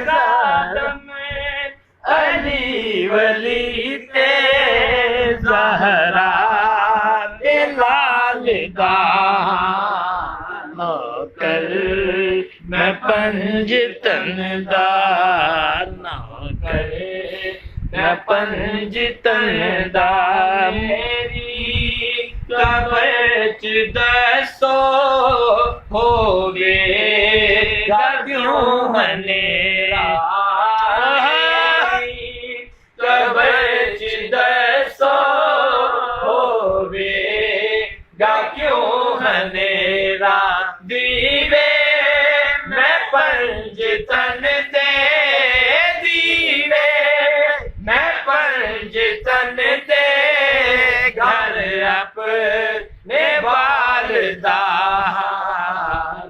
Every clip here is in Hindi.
ज़ादम अली वली ते ज़हरा दे लालदा नौकर मैं पंजतन दा नौकर मैं पंजतन दा मेरी कबर च दसो होवे क्यों हनेरा कबर च दसो होवे क्यों हनेरा दीवे मैं पंजतन दे दीवे मैं पंजतन दे घर अपने बालदा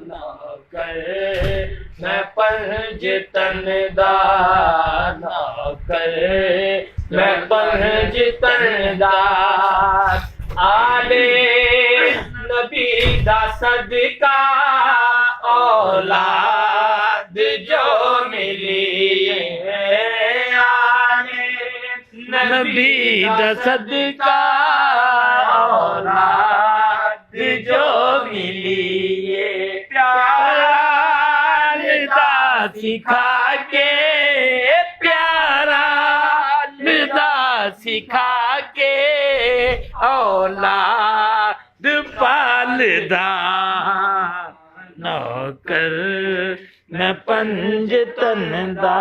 नौकर मैं पंजतन दा नौकर मैं पंजतन दा आले नबी दा सदका औलाद जो मिली आले नबी दा सदका औलाद जो मिली प्यार दा सिखा के प्यारा दा सिखा के औलाद पालदा नौकर मैं पंजतन दा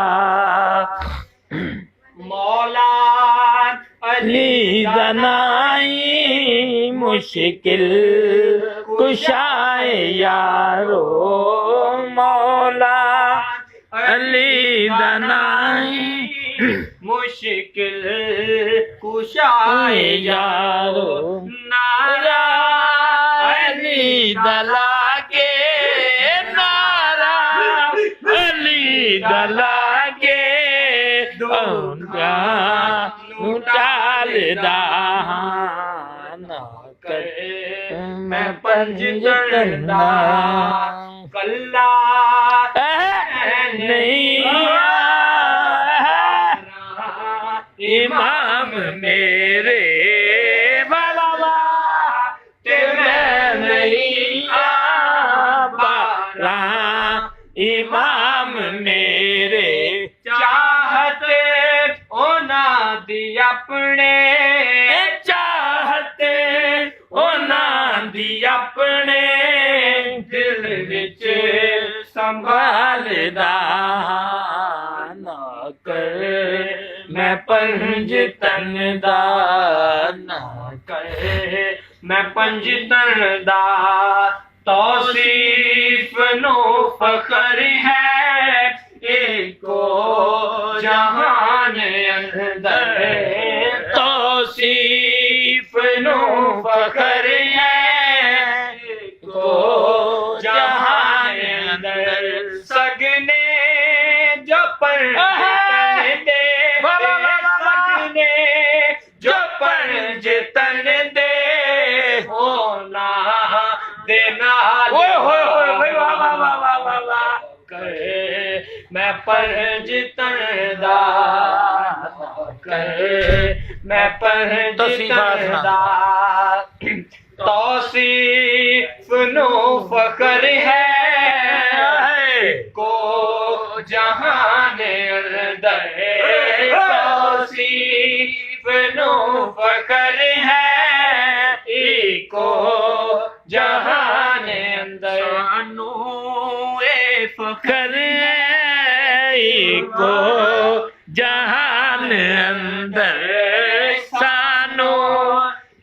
मौला अली दनाई मुश्किल कुशाए यारो मौला अली दनाई मुश्किल कुशाए यारो नारा अली दला के नारा अली दला के टालदा नौकर मैं पंजतन दा कल्ला नहीं इमाम मेरे बाबा ते मैं नहीं बाला इमाम मेरे चाहते ओना दी अपने चाहते ओना दी अपने दिल विच संभालदा नौकर मैं पंजतन दा नौकर मैं पंजतन दा तौसीफ नो फखर है एको जहान अंदर तौसीफ नो फखर है एको जहान अंदर सगने जो पंजतन दे सगने जो पंजतन दे होना देना मैं पंजतन दा मैं पंजतन दा तौसीफ नो फखर है को जहान अंदर तौसीफ नो फखर है को जहान अंदर सानू ए फखर है को जहान अंदर सानू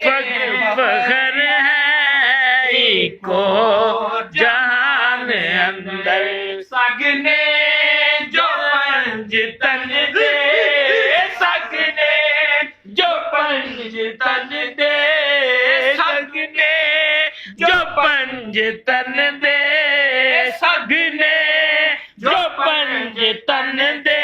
फखर है को जहान अंदर सगने जो पंजतन दे सगने जो पंजतन दे सगने जो पंजतन दे सगने जो पंजतन दे